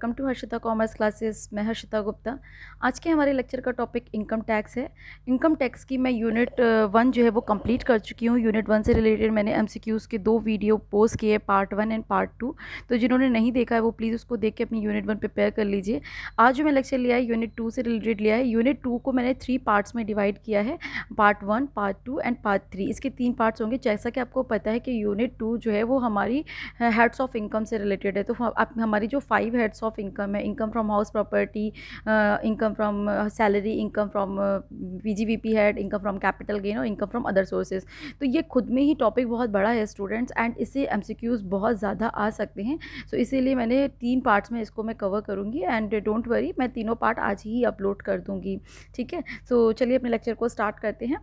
Welcome to Harshita commerce classes. मैं हर्षिता गुप्ता। आज के हमारे लेक्चर का टॉपिक इनकम टैक्स है। इनकम टैक्स की मैं यूनिट 1 जो है वो कंप्लीट कर चुकी हूँ। यूनिट 1 से रिलेटेड मैंने एमसीक्यूज़ के 2 वीडियो पोस्ट किए, पार्ट 1 एंड पार्ट 2। तो जिन्होंने नहीं देखा है वो प्लीज़ उसको देख के अपनी यूनिट 1 प्रिपेयर कर लीजिए। आज जो मैं लेक्चर लिया है यूनिट 2 से रिलेटेड लिया है। यूनिट 2 को मैंने 3 पार्ट्स में डिवाइड किया है, पार्ट 1, पार्ट 2 एंड पार्ट 3। इसके 3 पार्ट्स होंगे। जैसा कि आपको पता है कि यूनिट 2 जो है वो हमारी हेड्स ऑफ इनकम से रिलेटेड है। तो आप हमारी जो 5 हेड्स ऑफ इनकम है, income from house property, income from salary, income from PGBP head, income from capital gain और इनकम फ्रॉम अदर सोर्सेज। तो ये खुद में ही टॉपिक बहुत बड़ा है स्टूडेंट्स, एंड इससे एमसीक्यूज़ बहुत ज़्यादा आ सकते हैं। सो इसीलिए मैंने 3 पार्ट्स में इसको मैं कवर करूँगी, एंड डोंट वरी, मैं तीनों पार्ट आज ही अपलोड कर दूँगी। ठीक है, सो चलिए अपने लेक्चर को स्टार्ट करते हैं।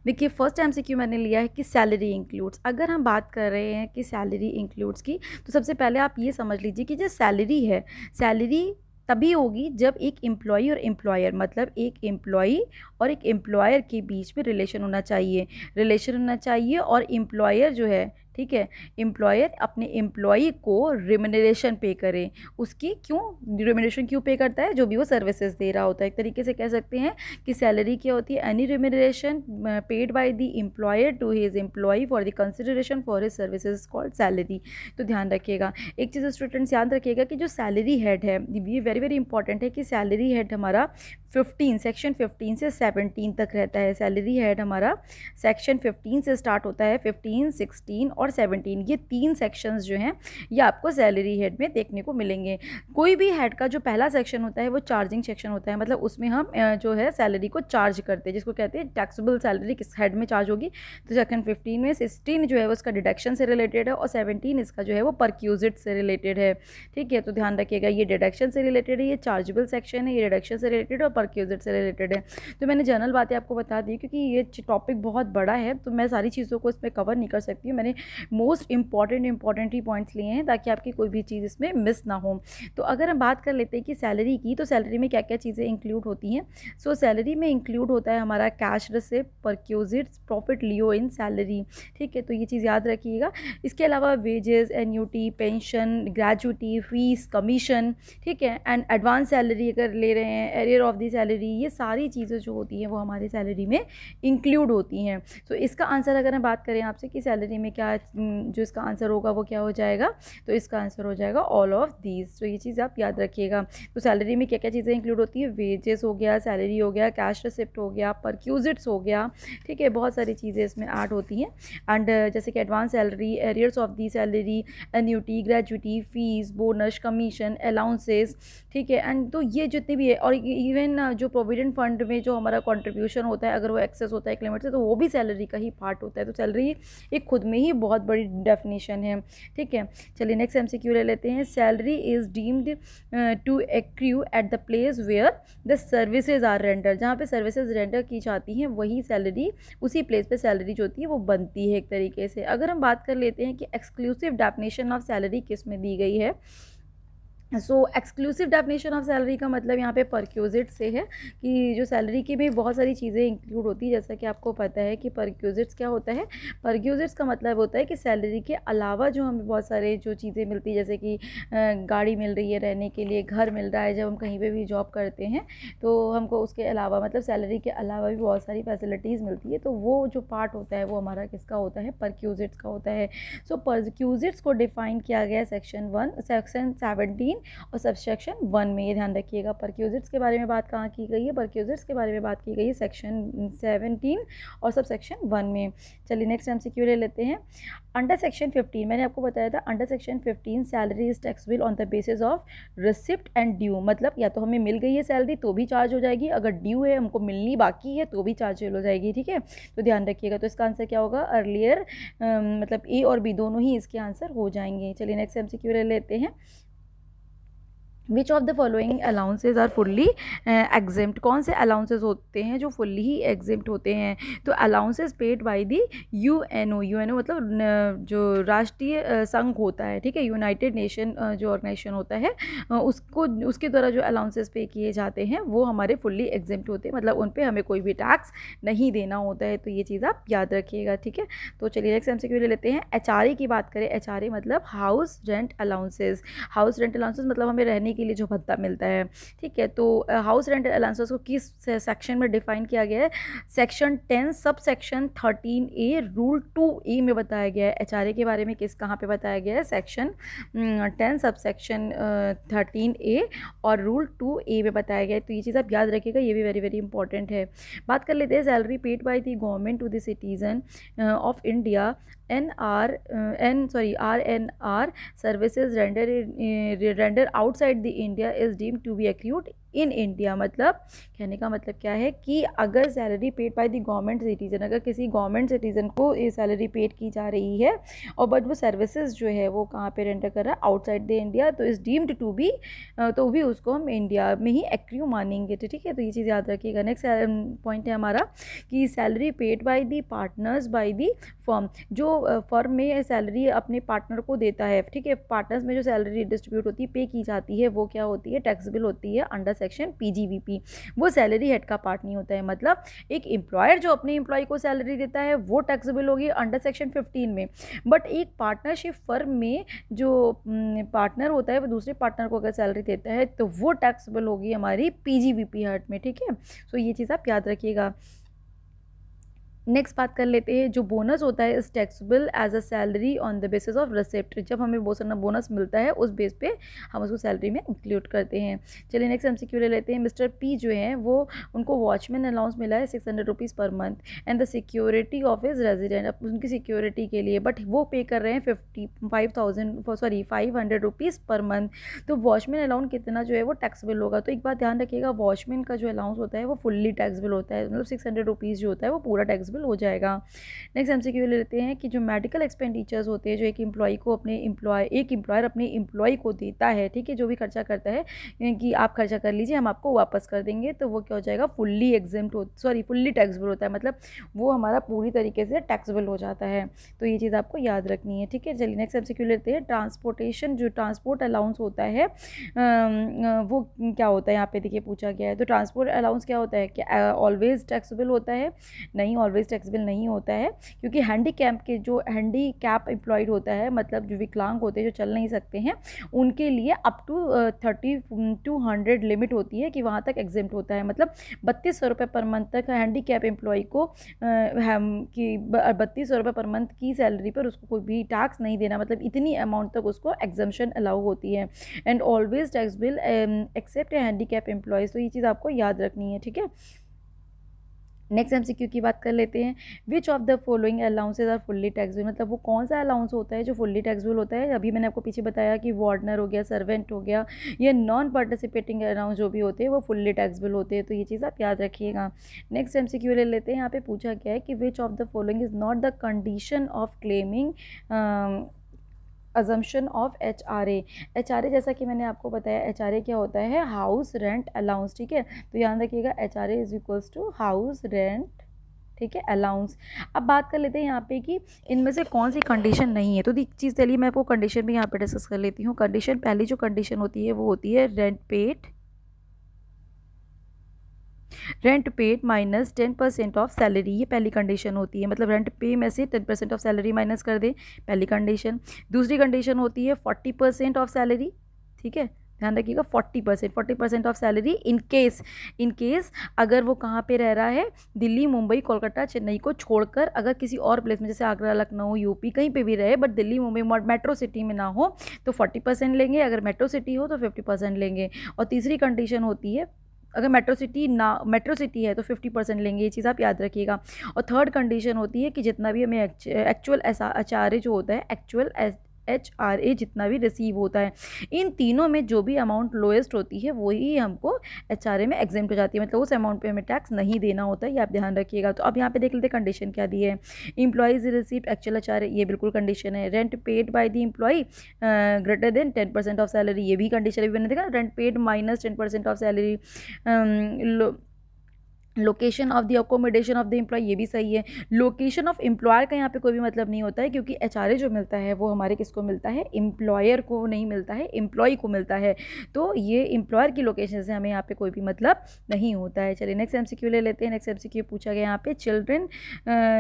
देखिए, फर्स्ट एमसीक्यू मैंने लिया है कि सैलरी इंक्लूड्स। अगर हम बात कर रहे हैं कि सैलरी इंक्लूड्स की, तो सबसे पहले आप ये समझ लीजिए कि जो सैलरी है, सैलरी तभी होगी जब एक एम्प्लॉई और एम्प्लॉयर, मतलब एक एम्प्लॉई और एक एम्प्लॉयर के बीच में रिलेशन होना चाहिए और एम्प्लॉयर जो है, ठीक है, एम्प्लॉयर अपने एम्प्लॉई को रिम्यूनरेशन पे करे। उसकी रिम्यूनरेशन क्यों पे करता है? जो भी वो सर्विसेज दे रहा होता है। एक तरीके से कह सकते हैं कि सैलरी क्या होती है? Any remuneration paid by the employer to his employee for the consideration for his services called salary. तो ध्यान रखिएगा, एक चीज़ स्टूडेंट्स याद रखिएगा कि जो सैलरी हेड है, ये वेरी वेरी इंपॉर्टेंट है कि सैलरी हेड हमारा 15 सेक्शन 15 से 17 तक रहता है। सैलरी हेड हमारा सेक्शन 15 से स्टार्ट होता है। 15, 16 और 17, ये 3 सेक्शंस जो हैं ये आपको सैलरी हेड में देखने को मिलेंगे। कोई भी हेड का जो पहला सेक्शन होता है वो चार्जिंग सेक्शन होता है, मतलब उसमें हम जो है सैलरी को चार्ज करते हैं, जिसको कहते हैं टैक्सेबल सैलरी किस हेड में चार्ज होगी। तो सेक्शन 15 में 16 जो है वो उसका डिडक्शन से रिलेटेड है और 17 इसका जो है वो परक्यूजिट से रिलेटेड है। ठीक है, तो ध्यान रखिएगा, ये डिडक्शन से रिलेटेड है, ये चार्जेबल सेक्शन है, ये डिडक्शन से रिलेटेड और परक्यूजिट से रिलेटेड है। तो मैंने जनरल बातें आपको बता दी क्योंकि ये टॉपिक बहुत बड़ा है, तो मैं सारी चीज़ों को इसमें कवर नहीं कर सकती हूँ। मैंने मोस्ट इंपॉर्टेंट ही पॉइंट्स लिए हैं ताकि आपकी कोई भी चीज़ इसमें मिस ना हो। तो अगर हम बात कर लेते हैं कि सैलरी की, तो सैलरी में क्या क्या चीज़ें इंक्लूड होती हैं। सो सैलरी में इंक्लूड होता है हमारा कैश रिसिप्ट, परक्यूजिट्स, प्रॉफिट लियो इन सैलरी। ठीक है, तो ये चीज़ याद रखिएगा। इसके अलावा wages, annuity, pension, gratuity, fees, commission, ठीक है, एंड एडवांस सैलरी अगर ले रहे हैं, एरियर ऑफ दी सैलरी, ये सारी चीज़ें जो होती हैं वो हमारी सैलरी में इंक्लूड होती हैं। तो इसका आंसर अगर हम बात करें आपसे कि सैलरी में क्या, जो इसका आंसर होगा वो क्या हो जाएगा, तो इसका आंसर हो जाएगा ऑल ऑफ दीज। तो ये चीज़ आप याद रखिएगा। तो सैलरी में क्या क्या चीज़ें इंक्लूड होती है? वेजेस हो गया, सैलरी हो गया, कैश रिसिप्ट हो गया, परक्यूजिट्स हो गया, ठीक है, बहुत सारी चीज़ें इसमें ऐड होती हैं। एंड जैसे कि advance salary, arrears of the salary, annuity, gratuity, fees, bonus, commission, allowances, ठीक है, एंड तो ये जितनी भी है, और इवन जो प्रोविडेंट फंड में जो हमारा कंट्रीब्यूशन होता है, अगर वो एक्सेस होता है एक लिमिट से, तो वो भी सैलरी का ही पार्ट होता है। तो सैलरी एक खुद में ही बहुत बड़ी डेफिनेशन है। ठीक है, चलिए नेक्स्ट एमसीक्यू ले लेते हैं। Salary is deemed to accrue at the place where the services are render. जहाँ पे सर्विसेज रेंडर की जाती हैं वही सैलरी, उसी प्लेस पे सैलरी जो होती है वो बनती है एक तरीके से। अगर हम बात कर लेते हैं कि एक्सक्लूसिव डेफिनेशन ऑफ सैलरी किस में दी गई है, सो एक्सक्लूसिव डेफिनेशन ऑफ सैलरी का मतलब यहाँ पे परक्यूजिट से है कि जो सैलरी की भी बहुत सारी चीज़ें इंक्लूड होती है। जैसा कि आपको पता है कि परक्यूजिट्स क्या होता है। परक्यूजिट्स का मतलब होता है कि सैलरी के अलावा जो हमें बहुत सारे जो चीज़ें मिलती है, जैसे कि गाड़ी मिल रही है रहने के लिए, घर मिल रहा है, जब हम कहीं पर भी जॉब करते हैं तो हमको उसके अलावा, मतलब सैलरी के अलावा भी बहुत सारी फैसिलिटीज़ मिलती है। तो वो जो पार्ट होता है वो हमारा किसका होता है? परक्यूजिट्स का होता है। सो परक्यूजिट्स को डिफाइन किया गया सेक्शन 17 और सबसेक्शन 1 में। ये ध्यान रखिएगा, परक्यूजिट्स के बारे में बात कहाँ की गई है? परक्यूजिट्स के बारे में बात की गई है सेक्शन 17 और सबसेक्शन 1 में। चलिए नेक्स्ट एमसीक्यू ले लेते हैं। अंडर सेक्शन 15, मैंने आपको बताया था under section 15 salary is taxable on the basis of receipt and due. मतलब या तो हमें मिल गई है सैलरी तो भी चार्ज हो जाएगी, अगर ड्यू है, हमको मिलनी बाकी है, तो भी चार्ज हो जाएगी। ठीक है, तो ध्यान रखिएगा। तो इसका आंसर क्या होगा? अर्लियर, मतलब ए और बी दोनों ही इसके आंसर हो जाएंगे। चलिए नेक्स्ट एमसीक्यू ले लेते हैं। Which of the following allowances are fully exempt, कौन से अलाउंसेज होते हैं जो फुल्ली ही एग्जिम्ट होते हैं? तो allowances paid by the UNO, UNO मतलब जो राष्ट्रीय संघ होता है, ठीक है, यूनाइटेड नेशन जो ऑर्गेनाइजेशन होता है, उसको उसके द्वारा जो अलाउंसेज पे किए जाते हैं वो हमारे फुल्ली एग्जिम्ट होते हैं, मतलब उन पर हमें कोई भी टैक्स नहीं देना होता है। तो ये चीज़ आप याद रखिएगा, ठीक है। तो चलिए नेक्स्ट एमसीक्यू ले लेते हैं। एचआरए की बात करें, एचआरए मतलब house rent allowances. House rent allowances मतलब हमें रहने के लिए जो भत्ता मिलता है, ठीक है। तो हाउस रेंट अलाउंसेज को किस सेक्शन में डिफाइन किया गया है? Section 10 sub section 13A rule 2A में बताया गया है। एचआरए के बारे में कहाँ पे बताया गया है? सेक्शन 10 सब सेक्शन 13A और रूल 2A में बताया गया है। तो ये चीज़ आप याद रखिएगा, ये भी वेरी वेरी इंपॉर्टेंट है। बात कर लेते हैं salary paid by the government to the citizen of India, RNR services render outside the India is deemed to be accrued in India. मतलब कहने का मतलब क्या है कि अगर salary paid by the government citizen, अगर किसी गवर्नमेंट सिटीजन को ये सैलरी पेड की जा रही है और बट वो सर्विसेज जो है वो कहाँ पे रेंडर कर रहा है? आउटसाइड द इंडिया, तो इज डीम्ड टू बी, तो भी उसको हम इंडिया में ही एक्रू मानेंगे। तो ठीक है, तो ये चीज़ याद रखिएगा। नेक्स्ट पॉइंट है हमारा कि salary paid by the partners by the firm, जो फर्म में सैलरी अपने पार्टनर को देता है, ठीक है, पार्टनर्स में जो सैलरी डिस्ट्रीब्यूट होती है, पे की जाती है, वो क्या होती है? टैक्सेबल होती है अंडर सेक्शन PGBP। वो सैलरी हेड का पार्ट नहीं होता है। मतलब एक एम्प्लॉयर जो अपने एम्प्लॉय को सैलरी देता है वो टैक्सेबल होगी अंडर सेक्शन 15 में, बट एक पार्टनरशिप फर्म में जो पार्टनर होता है वो दूसरे पार्टनर को अगर सैलरी देता है तो वो टैक्सेबल होगी हमारी PGBP हेड में, ठीक है। सो ये चीज़ आप याद रखिएगा। नेक्स्ट बात कर लेते हैं, जो बोनस होता है is taxable as a salary on the basis of receipt. जब हमें बोनस मिलता है उस बेस पे हम उसको सैलरी में इंक्लूड करते हैं। चलिए नेक्स्ट एमसीक्यू ले लेते हैं। मिस्टर पी जो है वो उनको वॉचमैन अलाउंस मिला है 600 rupees per month and the security of his resident, अब उनकी सिक्योरिटी के लिए, बट वो पे कर रहे हैं 500 रुपीज़ पर मंथ। तो वॉचमैन अलाउंस कितना जो है वो टैक्सेबल होगा? तो एक बात ध्यान रखिएगा, वॉचमैन का जो अलाउंस होता है वो फुल्ली टैक्सेबल होता है, मतलब 600 रुपीज़ जो होता है वो पूरा टैक्सेबल हो जाएगा। नेक्स्ट एमसीक्यू ले लेते हैं कि जो मेडिकल एक्सपेंडिचर्स होते हैं जो एक एम्प्लॉयर अपने एम्प्लॉय को देता है, ठीक है, जो भी खर्चा करता है कि आप खर्चा कर लीजिए हम आपको वापस कर देंगे, तो वो क्या हो जाएगा? फुल्ली टैक्सेबल होता है, मतलब वो हमारा पूरी तरीके से टैक्सेबल हो जाता है। तो ये चीज़ आपको याद रखनी है, ठीक है। चलिए नेक्स्ट एमसीक्यू लेते हैं। ट्रांसपोर्टेशन, जो ट्रांसपोर्ट अलाउंस होता है वो क्या होता है? यहाँ पे देखिए पूछा गया है। तो ट्रांसपोर्ट अलाउंस क्या होता है? क्या ऑलवेज टैक्सेबल होता है? नहीं, ऑलवेज टैक्सेबल नहीं होता है, क्योंकि हैंडीकैप एम्प्लॉयड होता है, मतलब जो विकलांग होते हैं, जो चल नहीं सकते हैं, उनके लिए अप टू 3200 लिमिट होती है कि वहाँ तक एग्जिम्ट होता है। मतलब 3200 रुपये पर मंथ तक हैंडीकैप एम्प्लॉय को 3200 रुपये पर मंथ की सैलरी पर उसको कोई भी टैक्स नहीं देना, मतलब इतनी अमाउंट तक उसको एग्जम्पशन अलाउ होती है। And always taxable except handicap employees. तो ये चीज़ आपको याद रखनी है, ठीक है। नेक्स्ट एमसीक्यू की बात कर लेते हैं। Which of the following allowances are fully taxable, मतलब वो कौन सा अलाउंस होता है जो फुल्ली टैक्सेबल होता है? अभी मैंने आपको पीछे बताया कि वार्डनर हो गया, सर्वेंट हो गया, ये नॉन पार्टिसिपेटिंग अलाउंस जो भी होते हैं वो फुल्ली टैक्सेबल होते हैं। तो ये चीज़ आप याद रखिएगा। नेक्स्ट एमसीक्यू ले लेते हैं। यहाँ पे पूछा गया है कि विच of the following is not the condition of claiming assumption of HRA जैसा कि मैंने आपको बताया, एचआरए क्या होता है? हाउस रेंट अलाउंस, ठीक है। तो ध्यान रखिएगा, HRA is equals to house rent, ठीक है, अलाउंस। अब बात कर लेते हैं यहाँ पे कि इनमें से कौन सी कंडीशन नहीं है। तो एक चीज़ चलिए मैं आपको कंडीशन भी यहाँ पे डिस्कस कर लेती हूँ। कंडीशन, पहली जो कंडीशन होती है वो होती है rent paid minus 10% of salary, ये पहली कंडीशन होती है। मतलब रेंट पे में से 10% ऑफ सैलरी माइनस कर दे, पहली कंडीशन। दूसरी कंडीशन होती है 40% ऑफ सैलरी, ठीक है, ध्यान रखिएगा, 40% ऑफ सैलरी इन केस अगर वो कहाँ पे रह रहा है? दिल्ली, मुंबई, कोलकाता, चेन्नई को छोड़कर अगर किसी और प्लेस में, जैसे आगरा, लखनऊ, यूपी, कहीं पे भी रहे, but Delhi, Mumbai metro city में ना हो तो 40% लेंगे, अगर मेट्रो सिटी हो तो 50% लेंगे। और तीसरी कंडीशन होती है अगर मेट्रो सिटी है तो 50% लेंगे, ये चीज़ आप याद रखिएगा। और थर्ड कंडीशन होती है कि जितना भी हमें एक्चुअल एचआरए जो होता है, HRA जितना भी रिसीव होता है। इन तीनों में जो भी अमाउंट लोएस्ट होती है वही हमको HRA में एग्जेम्प्ट हो जाती है, मतलब उस अमाउंट पे हमें टैक्स नहीं देना होता है, ये आप ध्यान रखिएगा। तो अब यहाँ पे देख लेते हैं कंडीशन क्या दी है। एम्प्लॉइज रिसीव एक्चुअल HRA, ये बिल्कुल कंडीशन है। Rent paid by the employee greater than 10% of salary, ये भी कंडीशन भी मैंने देखा। Rent paid minus 10% of salary. Location of the accommodation of the employee, ये भी सही है। लोकेशन ऑफ एम्प्लॉयर का यहाँ पे कोई भी मतलब नहीं होता है, क्योंकि HRA जो मिलता है वो हमारे किसको मिलता है, एम्प्लॉयर को नहीं मिलता है, एम्प्लॉय को मिलता है। तो ये एम्प्लॉयर की लोकेशन से हमें यहाँ पे कोई भी मतलब नहीं होता है। चलिए नेक्स्ट MCQ ले लेते हैं। नेक्स्ट MCQ पूछा गया यहाँ पे, चिल्ड्रन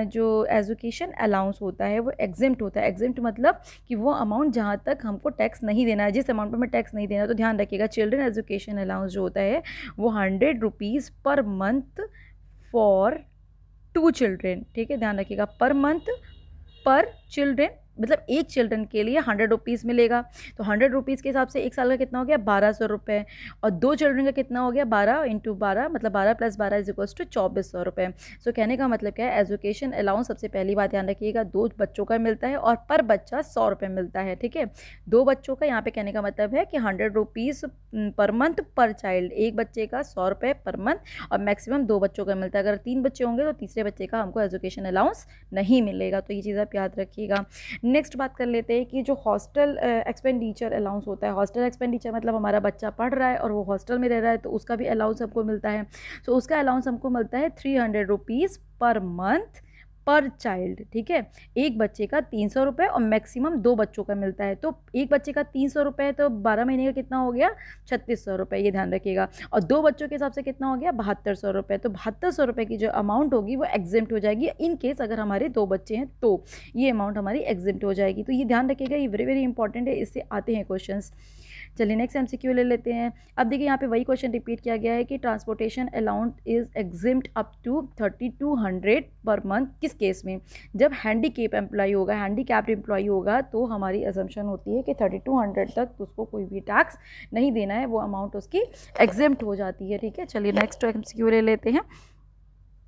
जो एजुकेशन अलाउंस होता है वो एग्जेम्प्ट होता है। एग्जेम्प्ट मतलब कि वो अमाउंट जहाँ तक हमको टैक्स नहीं देना है, जिस अमाउंट पर हमें टैक्स नहीं देना। तो ध्यान रखिएगा, चिल्ड्रन एजुकेशन अलाउंस जो होता है वो 100 rupees per month for 2 children, ठीक है, ध्यान रखिएगा, पर मंथ पर चिल्ड्रेन, मतलब एक चिल्ड्रन के लिए 100 रुपीज़ मिलेगा। तो 100 रुपीज़ के हिसाब से एक साल का कितना हो गया, 1200 रुपये। और 2 चिल्ड्रन का कितना हो गया, 12 × 12, मतलब 12 + 12 = 2400 रुपये। सो कहने का मतलब क्या है, एजुकेशन अलाउंस सबसे पहली बात ध्यान रखिएगा 2 बच्चों का मिलता है और पर बच्चा 100 रुपये मिलता है, ठीक है। 2 बच्चों का यहाँ पे कहने का मतलब है कि 100 rupees per month per child, एक बच्चे का 100 रुपये पर मंथ, और मैक्सिमम 2 बच्चों का मिलता है। अगर 3 बच्चे होंगे तो तीसरे बच्चे का हमको एजुकेशन अलाउंस नहीं मिलेगा। तो ये चीज़ आप याद रखिएगा। नेक्स्ट बात कर लेते हैं कि जो हॉस्टल एक्सपेंडिचर अलाउंस होता है। हॉस्टल एक्सपेंडिचर मतलब हमारा बच्चा पढ़ रहा है और वो हॉस्टल में रह रहा है, तो उसका भी अलाउंस हमको मिलता है। तो उसका अलाउंस हमको मिलता है 300 rupees per month per child, ठीक है। एक बच्चे का 300 रुपये और मैक्सिमम 2 बच्चों का मिलता है। तो एक बच्चे का 300 रुपये, तो 12 महीने का कितना हो गया, 3600 रुपये, ये ध्यान रखिएगा। और 2 बच्चों के हिसाब से कितना हो गया, 7200 रुपये। तो 7200 रुपये की जो अमाउंट होगी वो एग्जेम्प्ट हो जाएगी, इन केस अगर हमारे 2 बच्चे हैं तो ये अमाउंट हमारी एग्जेम्प्ट हो जाएगी। तो ये ध्यान रखिएगा, ये वेरी वेरी इंपॉर्टेंट है, इससे आते हैं क्वेश्चन। चलिए नेक्स्ट MCQ ले लेते हैं। अब देखिए यहाँ पे वही क्वेश्चन रिपीट किया गया है कि transportation allowance is exempted up to 3200 per month. किस केस में, जब हैंडीकैप एम्प्लॉय होगा, हैंडीकैप्ड एम्प्लॉय होगा, तो हमारी असम्पशन होती है कि 3200 तक उसको कोई भी टैक्स नहीं देना है, वो अमाउंट उसकी एग्जिम्ड हो जाती है, ठीक है। चलिए नेक्स्ट MCQ ले लेते हैं।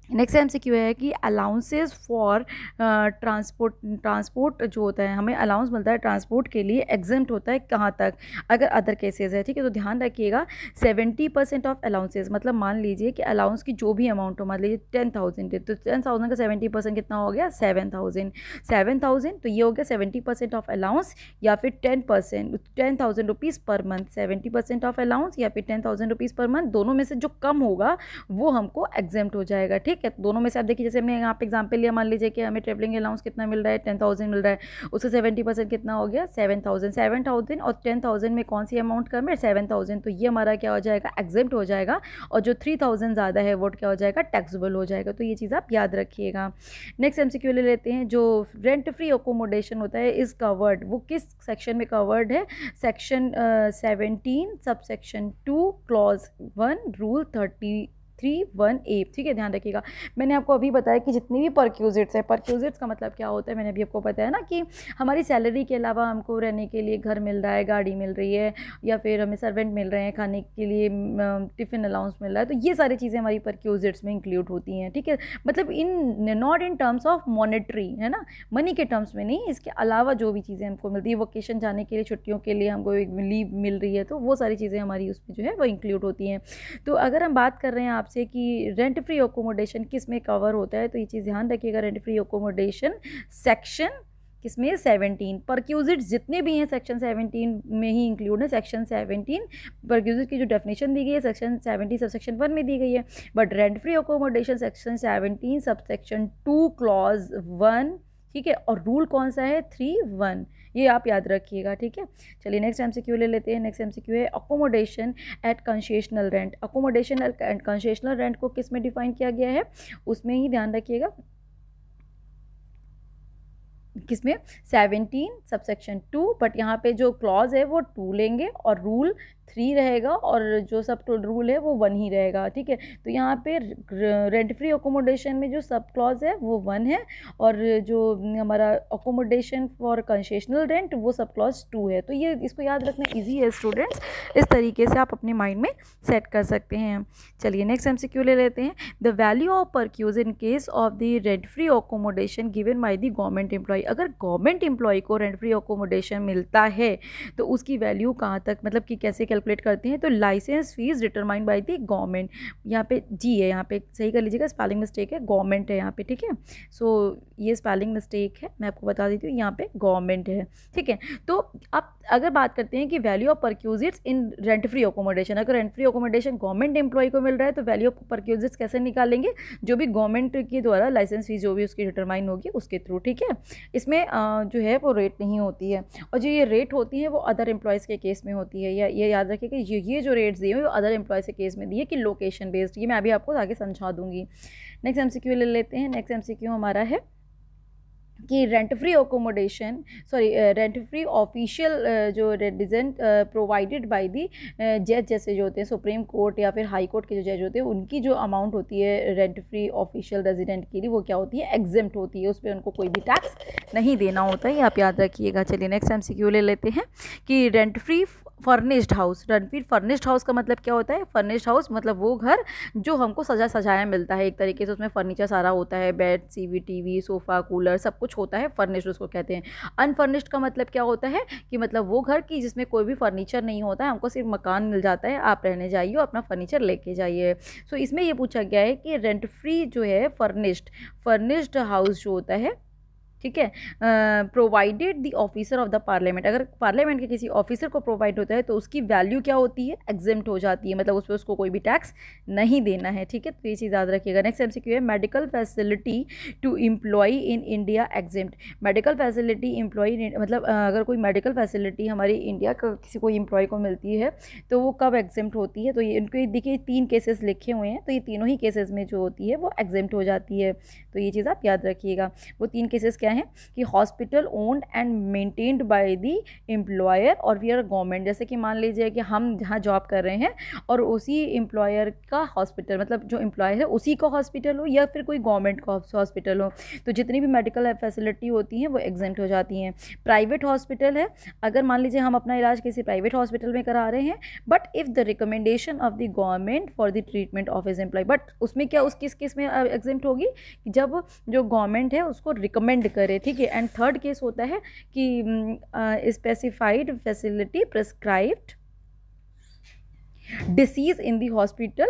नेक्स्ट MCQ है कि अलाउंसेस फॉर ट्रांसपोर्ट जो होता है, हमें अलाउंस मिलता है ट्रांसपोर्ट के लिए, एग्जेम्प्ट होता है कहाँ तक, अगर अदर केसेस है, ठीक है। तो ध्यान रखिएगा 70% ऑफ अलाउंसेस, मतलब मान लीजिए कि अलाउंस की जो भी अमाउंट हो, मान लीजिए 10,000 है, तो 10,000 का 70% कितना हो गया, 7,000। तो ये हो गया 70% ऑफ अलाउंस, या फिर 10%, 10,000 rupees per month. 70% of allowance या फिर 10,000 रुपीज़ पर मंथ, दोनों में से जो कम होगा वो हमको एग्जेम्प्ट हो जाएगा, ठीक है। दोनों में से आप देखिए, जैसे हमने यहाँ पे एग्जांपल लिया, मान लीजिए कि हमें ट्रेवलिंग अलाउंस कितना मिल रहा है, 10,000 मिल रहा है, उससे 70% कितना हो गया, 7,000 और 10,000 में कौन सी अमाउंट कम है, 7,000। तो ये हमारा क्या हो जाएगा, एग्जेम्प्ट हो जाएगा, और जो 3,000 ज़्यादा है वो क्या हो जाएगा, टैक्सेबल हो जाएगा। तो ये चीज़ आप याद रखिएगा। नेक्स्ट MCQ ले लेते हैं। जो रेंट फ्री अकोमोडेशन होता है इज़ कवर्ड, वो किस सेक्शन में कवर्ड है, section 17 subsection 2 clause 1 rule 33(1)(a), ठीक है, ध्यान रखिएगा। मैंने आपको अभी बताया कि जितनी भी परक्यूजिट्स है, परक्यूजिट्स का मतलब क्या होता है, मैंने अभी आपको बताया ना कि हमारी सैलरी के अलावा हमको रहने के लिए घर मिल रहा है, गाड़ी मिल रही है, या फिर हमें सर्वेंट मिल रहे हैं, खाने के लिए टिफ़िन अलाउंस मिल रहा है। तो ये सारी चीज़ें हमारी परक्यूजिट्स में इंक्लूड होती हैं, ठीक है। मतलब in not in terms of monetary, है ना, मनी के टर्म्स में नहीं, इसके अलावा जो भी चीज़ें हमको मिलती है, वोकेशन जाने के लिए, छुट्टियों के लिए हमको एक लीव मिल रही है, तो वो सारी चीज़ें हमारी उसमें जो है वो इंक्लूड होती हैं। तो अगर हम बात कर रहे हैं आपसे कि रेंट फ्री अकोमोडेशन किस में कवर होता है, तो ये चीज़ ध्यान रखिएगा, रेंट फ्री अकोमोडेशन सेक्शन किसमें, 17। परक्यूजिट्स जितने भी हैं सेक्शन 17 में ही इंक्लूड है। सेक्शन 17 परक्यूजिट की जो डेफिनेशन दी गई है सेक्शन 70 सबसेक्शन 1 में दी गई है, but rent free accommodation section 17 subsection 2 clause 1, ठीक है। और रूल कौन सा है, 3(1), ये आप याद रखिएगा, ठीक है। चलिए नेक्स्ट MCQ ले लेते हैं। नेक्स्ट MCQ है accommodation at concessional rent. Accommodation at concessional rent को किस में डिफाइन किया गया है, उसमें ही ध्यान रखिएगा, किसमें, 17 सबसेक्शन 2, बट यहाँ पे जो क्लॉज है वो 2 लेंगे और रूल 3 रहेगा और जो सब रूल है वो 1 ही रहेगा, ठीक है। तो यहाँ पे रेंट फ्री अकोमोडेशन में जो सब क्लॉज है वो 1 है, और जो हमारा अकोमोडेशन फॉर कंसेशनल रेंट वो सब क्लॉज 2 है। तो ये इसको याद रखना ईजी है स्टूडेंट्स, इस तरीके से आप अपने माइंड में सेट कर सकते हैं। चलिए नेक्स्ट MCQ ले लेते हैं। The value of perquisites in case of the rent free accommodation given by the government employee. अगर गवर्नमेंट एम्प्लॉय को रेंट फ्री अकोमोडेशन मिलता है तो उसकी वैल्यू कहाँ तक, मतलब कि कैसे कैलकुलेट करते हैं, तो licence fees determined by the government. यहाँ पे जी है, यहाँ पे सही कर लीजिएगा, स्पेलिंग मिस्टेक है, गवर्नमेंट है यहाँ पे, ठीक है। सो ये स्पेलिंग मिस्टेक है, मैं आपको बता देती हूँ, यहाँ पे गवर्नमेंट है, ठीक है। तो अब अगर बात करते हैं कि value of perquisites in rent free accommodation, अगर rent free accommodation government employ को मिल रहा है तो वैल्यू ऑफ परक्यूजिट्स कैसे निकालेंगे, जो भी गवर्नमेंट के द्वारा लाइसेंस फीस जो भी उसकी डिटरमाइन होगी उसके थ्रू, ठीक है। इसमें जो है वो रेट नहीं होती है, और जो ये रेट होती है वो अदर एम्प्लॉयज़ के केस में होती है। या ये याद रखिए कि ये जो रेट्स दिए हुए वो अदर एम्प्लॉयज़ के केस में दिए कि लोकेशन बेस्ड, ये मैं अभी आपको आगे समझा दूंगी। नेक्स्ट MCQ ले लेते हैं। नेक्स्ट MCQ हमारा है कि rent free accommodation rent free official जो रेजिडेंट प्रोवाइडेड बाय दी जज, जैसे जो होते हैं सुप्रीम कोर्ट या फिर हाई कोर्ट के जो जज होते हैं, उनकी जो अमाउंट होती है रेंट फ्री ऑफिशियल रेजिडेंट के लिए वो क्या होती है, एग्जेम्प्ट होती है, उस पर उनको कोई भी टैक्स नहीं देना होता है, ये आप याद रखिएगा। चलिए नेक्स्ट MCQ ले लेते हैं कि rent free furnished house. Rent free furnished house का मतलब क्या होता है, फर्निश्ड हाउस मतलब वो घर जो हमको सजाया मिलता है एक तरीके से, उसमें फर्नीचर सारा होता है, बेड, TV, सोफ़ा, कूलर, सब कुछ होता है, फर्निश्ड उसको कहते हैं। अनफर्निश्ड का मतलब क्या होता है कि मतलब वो घर की जिसमें कोई भी फर्नीचर नहीं होता है, हमको सिर्फ मकान मिल जाता है, आप रहने जाइए, अपना फर्नीचर लेके जाइए। सो इसमें ये पूछा गया है कि रेंट फ्री जो है फर्निश्ड हाउस जो होता है, ठीक है, provided the officer of the parliament, अगर पार्लियामेंट के किसी ऑफिसर को प्रोवाइड होता है तो उसकी वैल्यू क्या होती है, एग्जेम्प्ट हो जाती है, मतलब उस पर उसको कोई भी टैक्स नहीं देना है, ठीक है। तो ये चीज़ याद रखिएगा। नेक्स्ट MCQ है medical facility to employee in India exempt. Medical facility employee मतलब अगर कोई मेडिकल फैसिलिटी हमारी इंडिया का किसी कोई एम्प्लॉय को मिलती है तो वो कब एग्जेम्प्ट होती है, तो ये इनको देखिए 3 केसेस लिखे हुए हैं, तो ये तीनों ही केसेस में जो होती है वो एग्जेम्प्ट हो जाती है, तो ये चीज़ आप याद रखिएगा। वो 3 केसेस क्या है कि hospital owned and maintained by the employer और वी आर गवर्नमेंट। जैसे कि मान लीजिए कि हम जहाँ जॉब कर रहे हैं और उसी एम्प्लॉयर का हॉस्पिटल, मतलब जो एम्प्लॉयर है उसी का हॉस्पिटल हो या फिर कोई गवर्नमेंट का हॉस्पिटल हो, तो जितनी भी मेडिकल फैसिलिटी होती हैं वो एग्जेम्प्ट हो जाती हैं। प्राइवेट हॉस्पिटल है, अगर मान लीजिए हम अपना इलाज किसी प्राइवेट हॉस्पिटल में करा रहे हैं, but if the recommendation of the government for the treatment of his employee, but उसमें क्या उस किस में एग्जेम्प्ट होगी, जब जो गवर्नमेंट है उसको रिकमेंड करे, ठीक है। एंड थर्ड केस होता है कि specified facility prescribed disease in the hospital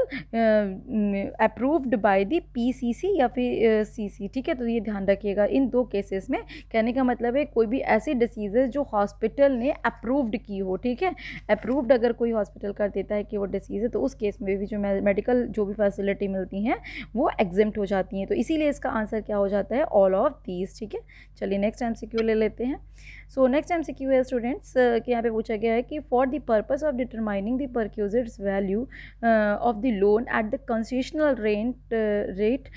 approved by the PCC या फिर CC, ठीक है। तो ये ध्यान रखिएगा, इन 2 केसेस में कहने का मतलब है कोई भी ऐसी डिसीज़ जो हॉस्पिटल ने अप्रूव्ड की हो, ठीक है। अप्रूव्ड अगर कोई हॉस्पिटल कर देता है कि वो डिसीज़ है तो उस केस में भी जो मेडिकल जो भी फैसिलिटी मिलती हैं वो एग्जेम्प्ट हो जाती हैं, तो इसीलिए इसका आंसर क्या हो जाता है, ऑल ऑफ दीज, ठीक है। चलिए नेक्स्ट MCQ ले लेते हैं। सो नेक्स्ट MCQ है स्टूडेंट्स कि यहाँ पे पूछा गया है कि for the purpose of determining the perquisites value of the loan at the concessional rate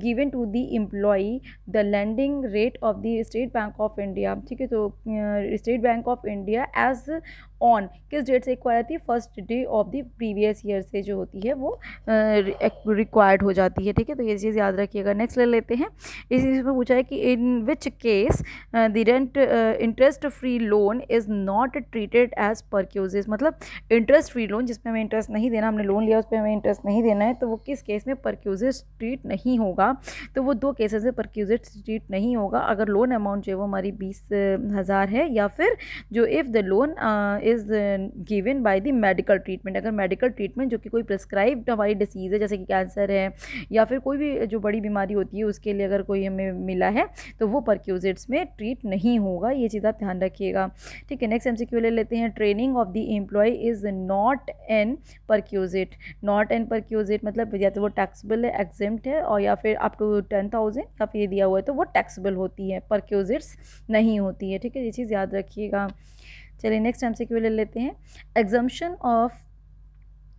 given to the employee the lending rate of the State Bank of India, ठीक है। तो State Bank of India as on किस date से acquire थी, first day of the previous year से जो होती है वो रिक्वायर्ड हो जाती है, ठीक है। तो ये चीज़ याद रखिएगा। नेक्स्ट ले लेते हैं। इस चीज़ में पूछा है कि in which case the rent interest free loan is not treated as perquisites, मतलब इंटरेस्ट फ्री लोन जिसमें हमें इंटरेस्ट नहीं देना, हमने लोन लिया उस पर हमें इंटरेस्ट नहीं देना है, तो वो किस केस में परक्यूजिज ट्रीट नहीं होगा, तो वो 2 केसेस में परक्यूजिज ट्रीट नहीं होगा। अगर लोन अमाउंट जो है वो हमारी 20,000 है, या फिर जो if the loan is given by the medical treatment, अगर मेडिकल ट्रीटमेंट जो कि कोई प्रिस्क्राइब्ड हमारी डिसीज़ है जैसे कि कैंसर है या फिर कोई भी जो बड़ी बीमारी होती है उसके लिए अगर कोई हमें मिला है तो वो परक्यूजिट्स में ट्रीट नहीं होगा, ये चीज़ आप ध्यान रखिएगा, ठीक है। नेक्स्ट MCQ ले लेते हैं। Training of the employee is not an perquisite. Not an perquisite मतलब या तो वो टैक्सेबल है, एग्जेम्प्ट है, और या फिर अप टू 10,000 या फिर ये दिया हुआ है तो वो टैक्सेबल होती है, परक्यूजिट्स नहीं होती है, ठीक है। ये चीज़ याद रखिएगा। चलिए नेक्स्ट MCQ ले लेते हैं। Exemption of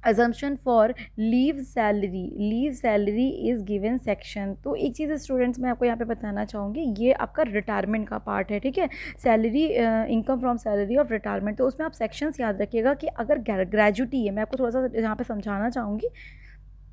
assumption for leave salary is given section. तो एक चीज़ स्टूडेंट्स मैं आपको यहाँ पे बताना चाहूँगी, ये आपका रिटायरमेंट का पार्ट है, ठीक है। Salary, income from salary of retirement, तो उसमें आप सेक्शंस याद रखिएगा कि अगर ग्रेजुटी है, मैं आपको थोड़ा सा यहाँ पे समझाना चाहूँगी।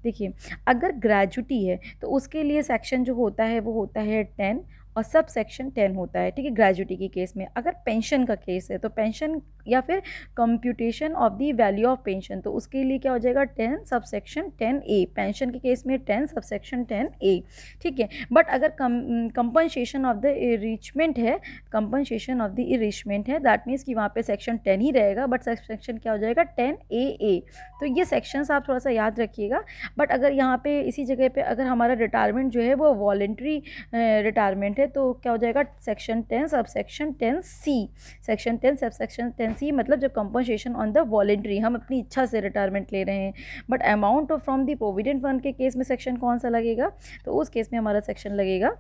देखिए, अगर ग्रेजुटी है तो उसके लिए सेक्शन जो होता है वो होता है 10 और सब सेक्शन 10 होता है, ठीक है, ग्रेजुटी के केस में। अगर पेंशन का केस है तो पेंशन या फिर computation of the value of pension, तो उसके लिए क्या हो जाएगा 10 सब सेक्शन 10A। पेंशन के केस में 10 सब सेक्शन 10A, ठीक है। बट अगर कंपनसेशन ऑफ द इरिचमेंट है, कंपनसेशन ऑफ द इरिचमेंट है, दैट मीन्स कि वहाँ पे सेक्शन 10 ही रहेगा, बट सेक्शन क्या हो जाएगा 10AA। तो ये सेक्शंस आप थोड़ा सा याद रखिएगा। बट अगर यहाँ पे इसी जगह पे अगर हमारा रिटायरमेंट जो है वो वॉलेंट्री रिटायरमेंट है, तो क्या हो जाएगा section 10 sub section 10C। Section 10 sub section 10C मतलब जब कंपनसेशन ऑन द वॉलेंट्री, हम अपनी इच्छा से रिटायरमेंट ले रहे हैं। But amount from the provident fund के केस में सेक्शन कौन सा लगेगा, तो उस केस में हमारा सेक्शन लगेगा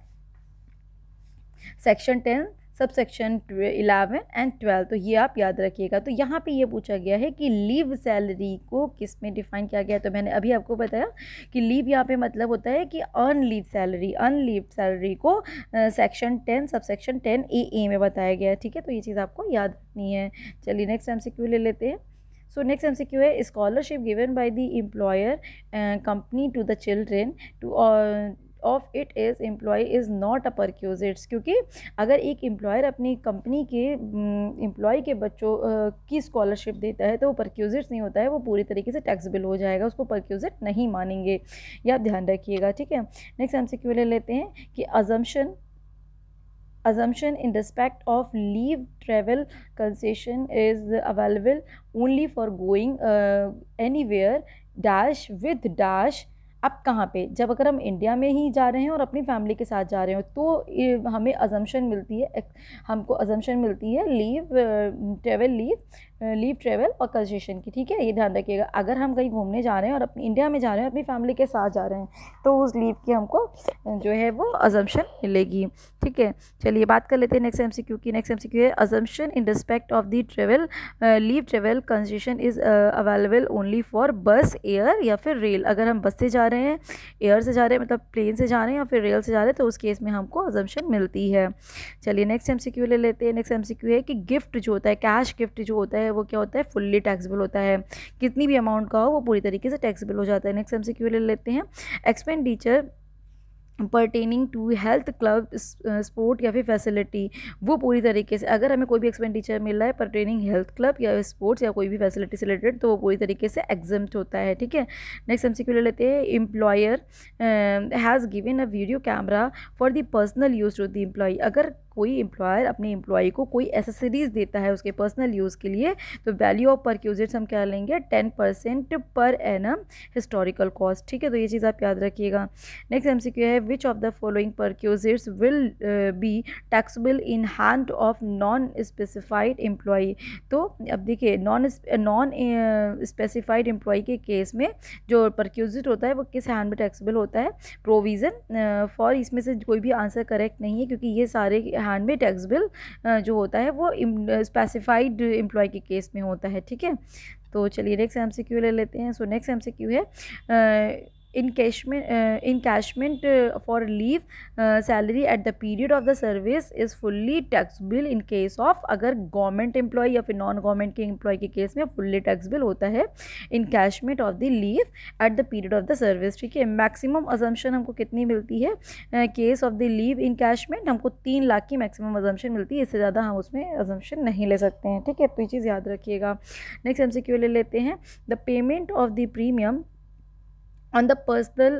सेक्शन 10 सब सेक्शन 11 एंड 12। तो ये आप याद रखिएगा। तो यहाँ पे ये पूछा गया है कि लीव सैलरी को किस में डिफाइन किया गया है, तो मैंने अभी आपको बताया कि लीव यहाँ पे मतलब होता है कि अर्न लीव सैलरी को सेक्शन 10 सब सेक्शन 10A में बताया गया है, ठीक है। तो ये चीज़ आपको याद रखनी है। चलिए नेक्स्ट एमसीक्यू ले लेते हैं। सो नेक्स्ट एमसीक्यू है, scholarship given by the employer company to the children to of it is employee is not a perquisites. क्योंकि अगर एक एम्प्लॉयर अपनी कंपनी के एम्प्लॉय के बच्चों की स्कॉलरशिप देता है तो वो परक्यूजिट्स नहीं होता है, वो पूरी तरीके से टैक्सेबल हो जाएगा, उसको परक्यूजिट नहीं मानेंगे। ये आप ध्यान रखिएगा, ठीक है। नेक्स्ट एमसीक्यू ले लेते हैं कि assumption in respect of leave travel concession is available only for going anywhere dash with dash। अब कहाँ पे, जब अगर हम इंडिया में ही जा रहे हैं और अपनी फैमिली के साथ जा रहे हो तो हमें अजम्पशन मिलती है, हमको अजम्पशन मिलती है लीव ट्रेवल और कंसेशन की, ठीक है। ये ध्यान रखिएगा, अगर हम कहीं घूमने जा रहे हैं और अपनी इंडिया में जा रहे हैं अपनी फैमिली के साथ जा रहे हैं तो उस लीव की हमको जो है वो अजम्पशन मिलेगी, ठीक है। चलिए बात कर लेते हैं नेक्स्ट एमसीक्यू की। नेक्स्ट एमसीक्यू है, assumption in respect of the leave travel concession is available only for बस, एयर या फिर रेल। अगर हम बस से जा रहे हैं, एयर से जा रहे हैं मतलब प्लेन से जा रहे हैं या फिर रेल से जा रहे हैं तो उस केस में हमको अजम्पशन मिलती है। चलिए नेक्स्ट एमसीक्यू ले लेते हैं। नेक्स्ट एमसीक्यू है कि गिफ्ट जो होता है, कैश गिफ्ट जो होता है वो क्या होता है, फुल्ली टैक्सेबल होता है। कितनी भी अमाउंट का हो वो पूरी तरीके से टैक्सेबल हो जाता है। नेक्स्ट एमसीक्यू ले लेते हैं, expenditure pertaining to health club sport या फिर फैसिलिटी, वो पूरी तरीके से अगर हमें कोई भी एक्सपेंडिचर मिल रहा है पर्टेनिंग हेल्थ क्लब या स्पोर्ट्स या कोई भी फैसिलिटी से रिलेटेड तो वो पूरी तरीके से एग्जम्प्ट होता है, ठीक है। नेक्स्ट एमसीक्यू ले लेते हैं, employer has given a video camera for the personal use to the employee. अगर कोई एम्प्लॉयर अपने एम्प्लॉय को कोई एसेसरीज़ देता है उसके पर्सनल यूज़ के लिए तो वैल्यू ऑफ परक्यूजिट्स हम क्या लेंगे 10% पर एनम हिस्टोरिकल कॉस्ट, ठीक है। तो ये चीज़ आप याद रखिएगा। नेक्स्ट एमसीक्यू है, which of the following perquisites will be taxable in hand of non specified employee. तो अब देखिए नॉन स्पेसिफाइड एम्प्लॉय के केस में जो परक्यूजिट होता है वो किस हैंड में टैक्सेबल होता है, प्रोविज़न फॉर। इसमें से कोई भी आंसर करेक्ट नहीं है क्योंकि ये सारे हैंड में टैक्सेबल जो होता है वो स्पेसिफाइड एम्प्लॉय के केस में होता है, ठीक है। तो चलिए नेक्स्ट एमसीक्यू ले लेते हैं। सो नेक्स्ट एमसीक्यू है, encashment for leave salary at the period of the service is fully taxable in case of, अगर गवर्नमेंट एम्प्लॉय या फिर नॉन गवर्नमेंट के एम्प्लॉय के केस में फुल्ली टैक्सेबल होता है encashment of the leave at the period of the service, ठीक है। मैक्सिमम अजम्पशन हमको कितनी मिलती है, case of the leave encashment हमको 3 लाख की मैक्सिमम अजम्पशन मिलती है, इससे ज़्यादा हम उसमें अजम्पशन नहीं ले सकते हैं, ठीक है। तो ये चीज़ याद रखिएगा। नेक्स्ट एमसीक्यू ले लेते हैं, the payment of the premium on the personal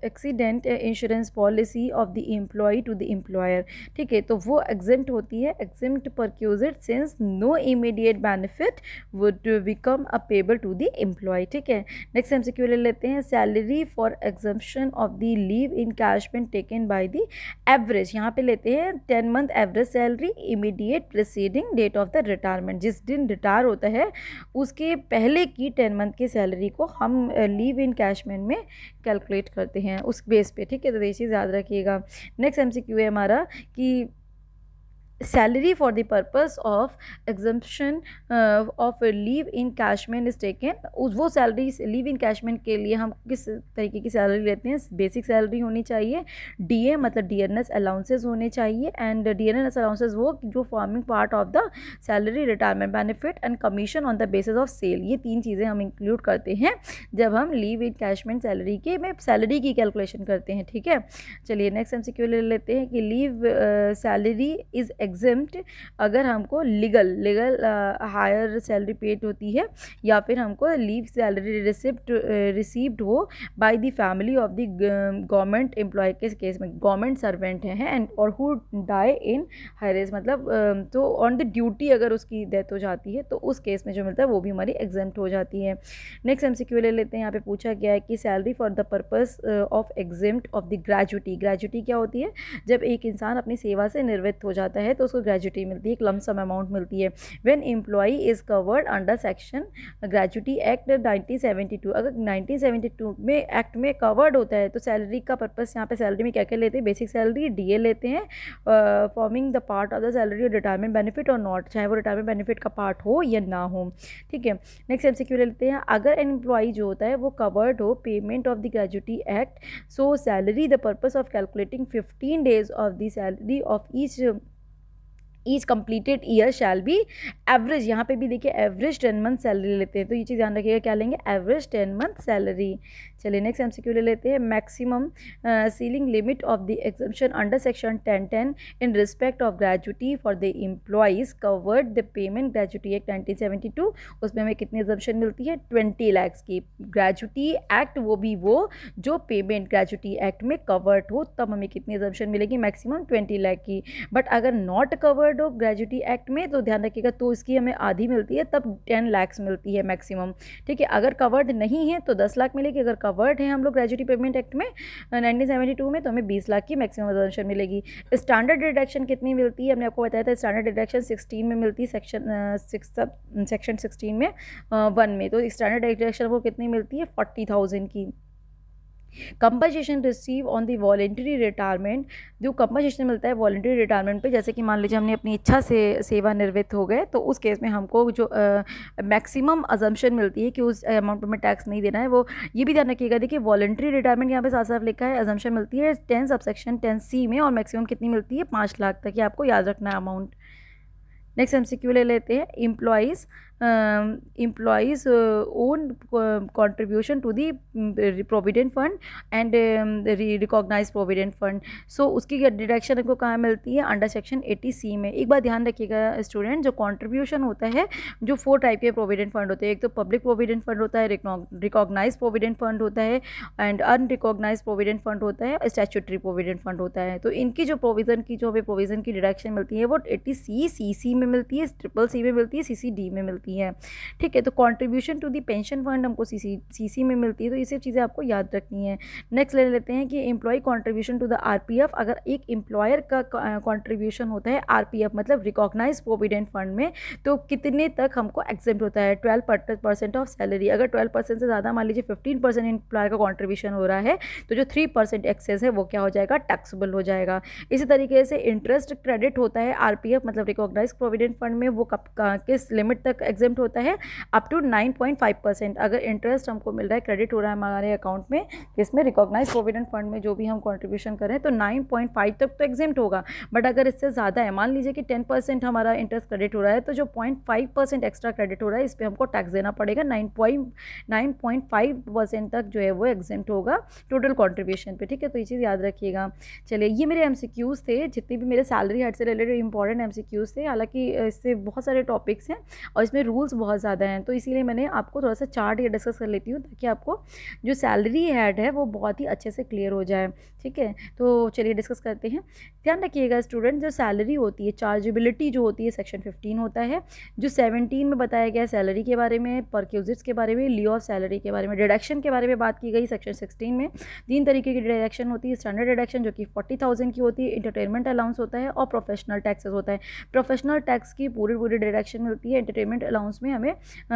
accident insurance policy of the employee to the employer, ठीक है। तो वो exempt होती है, exempt perquisite since no immediate benefit would become a payable to the employee, ठीक है। Next MCQ ले लेते हैं, salary for exemption of the leave encashment taken by the average, यहाँ पे लेते हैं 10 month average salary immediate preceding date of the retirement, जिस दिन रिटायर होता है उसके पहले की 10 मंथ की सैलरी को हम लीव इनकैशमेंट में कैलकुलेट करते हैं उस बेस पे, ठीक है। तो ये चीज़ याद रखिएगा। नेक्स्ट एमसीक्यू है हमारा कि salary for the purpose of exemption of leave in कैशमेंट is taken, वो सैलरी लीव इन कैशमेंट के लिए हम किस तरीके की सैलरी लेते हैं? बेसिक सैलरी होनी चाहिए, डीए मतलब डियरनेस अलाउंसेस होने चाहिए, एंड डियरनेस अलाउंसेस वो जो forming part of the salary, retirement benefit and commission on the basis of sale. ये 3 चीज़ें हम इंक्लूड करते हैं जब हम लीव इन कैशमेंट सैलरी के में सैलरी की कैलकुलेशन करते हैं। ठीक है, चलिए नेक्स्ट एमसीक्यू ले लेते हैं कि लीव सैलरी इज़ एग्जिम्ड अगर हमको लीगल हायर सैलरी पेड होती है, या फिर हमको लीव सैलरी रिसीव्ड हो by the family of the government employ के केस में, गवर्नमेंट सर्वेंट हैं एंड और हु डाई इन हायरेस, मतलब तो ऑन द ड्यूटी अगर उसकी डेथ हो जाती है तो उस केस में जो मिलता है वो भी हमारी एग्जेम्प्ट हो जाती है। नेक्स्ट एमसीक्यू ले लेते हैं। यहाँ पे पूछा गया है कि salary for the purpose of exempt of the gratuity. Gratuity क्या होती है? जब एक इंसान अपनी सेवा से निवृत्त हो जाता है तो उसको ग्रेजुटी मिलती है, एक लम सम अमाउंट मिलती है। When employee is covered under section gratuity act 1972, अगर 1972 में एक्ट में कवर्ड होता है तो सैलरी का पर्पस यहाँ पे सैलरी में क्या क्या लेते हैं? बेसिक सैलरी, डीए लेते हैं, forming the part of the salary और रिटायरमेंट बेनिफिट और नॉट, चाहे वो रिटायरमेंट बेनिफिट का पार्ट हो या ना हो। ठीक है, नेक्स्ट एमसीक्यू ले लेते हैं। अगर एम्प्लॉई जो होता है वो कवर्ड हो payment of the gratuity act, so salary the purpose of calculating 15 days of the salary of each completed year shall be average. यहाँ पे भी देखिए एवरेज 10 मंथ सैलरी लेते हैं, तो ये चीज़ ध्यान रखिएगा, क्या लेंगे? Average 10 month salary. चलिए नेक्स्ट एमसीक्यू ले लेते हैं। Maximum ceiling limit of the exemption under section 1010 in respect of gratuity for the employees covered the payment gratuity act 1972, उसमें हमें कितनी एग्जम्पशन मिलती है? 20 lakhs की। ग्रेजुटी एक्ट वो भी वो जो पेमेंट ग्रेजुटी एक्ट में कवर्ड हो, तब हमें कितनी एग्जम्पशन मिलेगी? मैक्सिमम 20 लाख की। बट अगर नॉट कवर्ड हो ग्रेजुटी एक्ट में तो ध्यान रखिएगा, तो इसकी हमें आधी मिलती है, तब 10 lakhs मिलती है मैक्सिमम। ठीक है, अगर कवर्ड नहीं है तो 10 लाख मिलेगी, अगर कवर्ड है हम लोग ग्रेजुटी पेमेंट एक्ट में 1972 में तो हमें 20 लाख की मैक्सिमम एग्जम्पशन मिलेगी। स्टैंडर्ड डिडक्शन कितनी मिलती है? हमने आपको बताया था स्टैंडर्ड डिडक्शन 16 में मिलती है, सेक्शन 16 में 1 में, तो स्टैंडर्ड डिडक्शन वो कितनी मिलती है? 40,000 की। Compensation receive on the voluntary retirement, जो कंपनसेशन मिलता है वॉलेंट्री रिटायरमेंट पे, जैसे कि मान लीजिए हमने अपनी इच्छा से सेवानिवृत्त हो गए, तो उस केस में हमको जो मैक्सिमम अजम्पशन मिलती है कि उस अमाउंट पर हमें टैक्स नहीं देना है, वो ये भी ध्यान रखिएगा। देखिए वॉलेंट्री रिटायरमेंट यहाँ पे साफ साफ लिखा है, अजम्पशन मिलती है 10 सबसेक्शन 10C में, और मैक्सिमम कितनी मिलती है? 5 लाख तक, ये आपको याद रखना है अमाउंट। नेक्स्ट एमसीक्यू ले लेते हैं। Employees own contribution to the provident fund and recognise provident fund, so उसकी डिडक्शन हमको कहाँ मिलती है? अंडर सेक्शन 80C में। एक बार ध्यान रखिएगा स्टूडेंट, जो कंट्रीब्यूशन होता है, जो 4 टाइप के प्रोविडेंट फंड होते हैं, एक तो पब्लिक प्रोविडेंट फंड होता है, रिकॉग्नाइज प्रोविडेंट फंड होता है, एंड अनरिकॉग्नाइज प्रोविडेंट फंड होता है, स्टैट्यूटरी प्रोविडेंट फंड होता है। तो इनकी जो प्रोविज़न की डिडक्शन मिलती है वो 80C CC में मिलती है, CCC में मिलती है, CCD में मिलती है। ठीक है, तो contribution to the pension fund हमको CC में मिलती है, तो ये सब चीज़ें आपको याद रखनी है। नेक्स्ट ले लेते हैं कि employ contribution to the RPF, अगर एक एम्प्लॉयर का कंट्रीब्यूशन होता है RPF मतलब रिकॉग्नाइज प्रोविडेंट फंड में, तो कितने तक हमको एग्जेम्प्ट होता है? 12% ऑफ सैलरी। अगर 12% से ज़्यादा, मान लीजिए 15% एम्प्लॉयर का कॉन्ट्रीब्यूशन हो रहा है, तो जो 3% एक्सेस है वो क्या हो जाएगा? टैक्सेबल हो जाएगा। इसी तरीके से इंटरेस्ट क्रेडिट होता है RPF मतलब रिकॉग्नाइज प्रोविडेंट फंड में, वो किस लिमिट तक एग्जेम्प्ट होता है? Up to 9.5%। अगर इंटरेस्ट हमको मिल रहा है, क्रेडिट हो रहा है हमारे अकाउंट में, इसमें रिकॉग्नाइज प्रोविडेंट फंड में जो भी हम कंट्रीब्यूशन करें, तो 9.5 तक तो एग्जेम्प्ट होगा। बट अगर इससे ज़्यादा है, मान लीजिए कि 10% हमारा इंटरेस्ट क्रेडिट हो रहा है, तो जो 0.5% एक्स्ट्रा क्रेडिट हो रहा है, इस पर हमको टैक्स देना पड़ेगा। 9.5% तक जो है वो एग्जेम्प्ट होगा टोटल कॉन्ट्रीब्यूशन पे। ठीक है, तो ये चीज़ याद रखिएगा। चलिए, ये मेरे MCQs थे, जितने भी मेरे सैलरी हेड से रिलेटेड इंपॉर्टेंट MCQs थे। हालांकि इससे बहुत सारे टॉपिक्स हैं और इसमें रूल्स बहुत ज़्यादा हैं, तो इसीलिए मैंने आपको थोड़ा सा चार्ट ये डिस्कस कर लेती हूँ, ताकि आपको जो सैलरी हेड है वो बहुत ही अच्छे से क्लियर हो जाए। ठीक है, तो चलिए डिस्कस करते हैं। ध्यान रखिएगा स्टूडेंट, जो सैलरी होती है, चार्जेबिलिटी जो होती है, सेक्शन 15 होता है। जो 17 में बताया गया सैलरी के बारे में, परक्यूजिट्स के बारे में, लीव ऑफ सैलरी के बारे में, डिडक्शन के बारे में बात की गई सेक्शन 16 में। 3 तरीके की डिडक्शन होती है। स्टैंडर्ड डिडक्शन जो कि 40,000 की होती है, इंटरटेनमेंट अलाउंस होता है, और प्रोफेशनल टैक्सेस होता है। प्रोफेशनल टैक्स की पूरी डिडक्शन मिलती है, एंटरटेनमेंट अलाउंस में हमें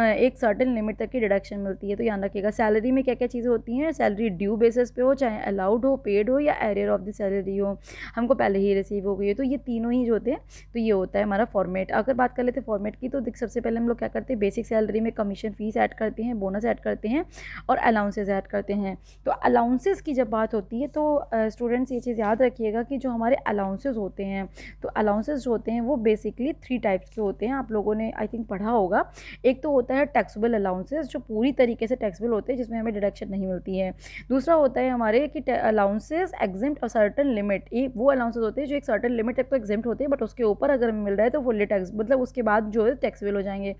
एक सर्टेन लिमिट तक की डिडक्शन मिलती है। तो ध्यान रखिएगा सैलरी में क्या क्या चीज़ें होती हैं, सैलरी ड्यू बेसिस पे हो, चाहे अलाउड हो, पेड हो या एरियर ऑफ द सैलरी हो, हमको पहले ही रिसीव हो गई है। तो ये तीनों ही जो होते हैं, तो ये होता है हमारा फॉर्मेट। अगर बात कर लेते हैं फॉर्मेट की, तो सबसे पहले हम लोग क्या करते हैं, बेसिक सैलरी में कमीशन फीस ऐड करते हैं, बोनस ऐड करते हैं और अलाउंसेस ऐड करते हैं। तो अलाउंसेस की जब बात होती है तो स्टूडेंट्स ये चीज़ याद रखिएगा कि जो हमारे अलाउंसेस होते हैं, तो अलाउंसेस जो होते हैं वो बेसिकली 3 टाइप्स के होते हैं। आप लोगों ने आई थिंक पढ़ा होगा। एक तो होता है टैक्सेबल अलाउंसेस, जो पूरी तरीके से टैक्सेबल होते हैं, जिसमें हमें डिडक्शन नहीं मिलती है। दूसरा होता है हमारे कि allowances exempt a certain limit, ये वो अलाउंसेस होते हैं जो एक सर्टेन लिमिट तक तो एग्जेम्प्ट होते हैं, बट उसके ऊपर अगर हमें मिल रहा है तो फुल्ली टैक्स, मतलब उसके बाद जो है टैक्सेबल हो जाएंगे।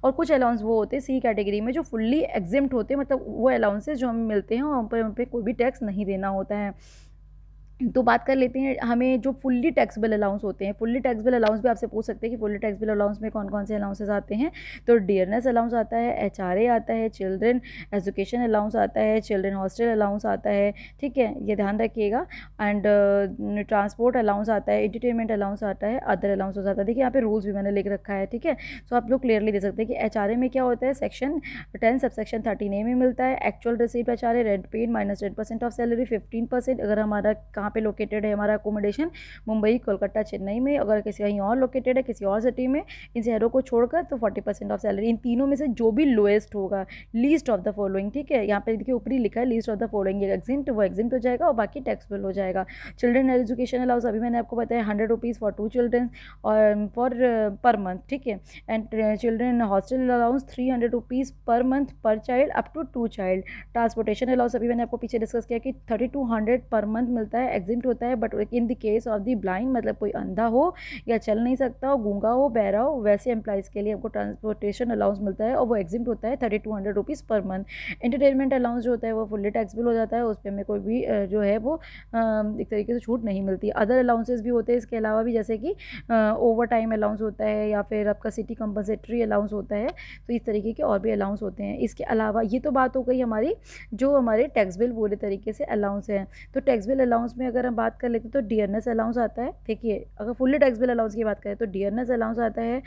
और कुछ अलाउंस वो होते हैं सी कैटेगरी में जो फुल्ली एग्जेम्प्ट होते हैं, मतलब वो अलाउंसेस जो हमें मिलते हैं और उन पर कोई भी टैक्स नहीं देना होता है। तो बात कर लेते हैं हमें जो फुल्ली टैक्सेबल अलाउंस होते हैं। फुल्ली टैक्सेबल अलाउंस भी आपसे पूछ सकते हैं कि फुल्ली टैक्सेबल अलाउंस में कौन कौन से अलाउंसेस आते हैं। तो डियरनेस अलाउंस आता है, एचआरए आता है, चिल्ड्रन एजुकेशन अलाउंस आता है, चिल्ड्रन हॉस्टल अलाउंस आता है, ठीक है, ये ध्यान रखिएगा। एंड ट्रांसपोर्ट अलाउंस आता है, एंटरटेनमेंट अलाउंस आता है, अदर अलाउंस आता है। देखिए यहाँ पे रूल्स भी मैंने लिख रखा है, ठीक है। सो आप लोग क्लियरली देख सकते हैं कि एचआरए में क्या होता है, सेक्शन 10 सबसेक्शन 13A में मिलता है। Actual received HRA rent paid minus 10% of salary, 15% अगर हमारा कहाँ पे लोकेटेड है हमारा अकोमोडेशन, मुंबई, कोलकाता, चेन्नई में। अगर किसी कहीं और लोकेटेड है किसी और सिटी में, इन शहरों को छोड़कर, तो 40% ऑफ सैलरी। इन तीनों में से जो भी लोएस्ट होगा, लीस्ट ऑफ द फॉलोइंग, ठीक है, यहाँ पे देखिए ऊपरी लिखा है least of the following, exempt वो एग्जिम्ट हो जाएगा और बाकी टैक्सेबल हो जाएगा। चिल्ड्रन एजुकेशन अलाउंस अभी मैंने आपको बताया 100 रुपीज़ फॉर 2 चिल्ड्रन और फॉर पर मंथ, ठीक है। And children hostel allowance 300 rupees per month per child up to 2 child. Transportation allowance अभी मैंने आपको पीछे डिस्कस किया कि 3200 पर मंथ मिलता है, एग्जिम्ट होता है। But in the case of the blind, मतलब कोई अंधा हो या चल नहीं सकता हो, गूंगा हो, बहरा हो, वैसे एम्प्लॉइज़ के लिए हमको ट्रांसपोर्टेशन अलाउंस मिलता है और वो एग्जिम्ट होता है 3200 rupees per month. Entertainment allowance जो होता है वो फुल्ली टैक्सेबल हो जाता है, उस पर हमें कोई भी जो है वो एक तरीके से छूट नहीं मिलती। अदर अलाउंसेस भी होते हैं इसके अलावा भी, जैसे कि ओवर टाइम अलाउंस होता है या फिर आपका सिटी कंपनसेटरी अलाउंस होता है। तो इस तरीके के और भी अलाउंस होते हैं। इसके अलावा ये तो बात हो गई हमारी जो हमारे टैक्सेबल पूरे तरीके से अलाउंस हैं। तो टैक्सेबल अलाउंस में अगर हम बात कर लेते हैं तो डियरनेस अलाउंस आता है। देखिए अगर फुल्ली टैक्सेबल अलाउंस की बात करें तो डियरनेस अलाउंस आता है।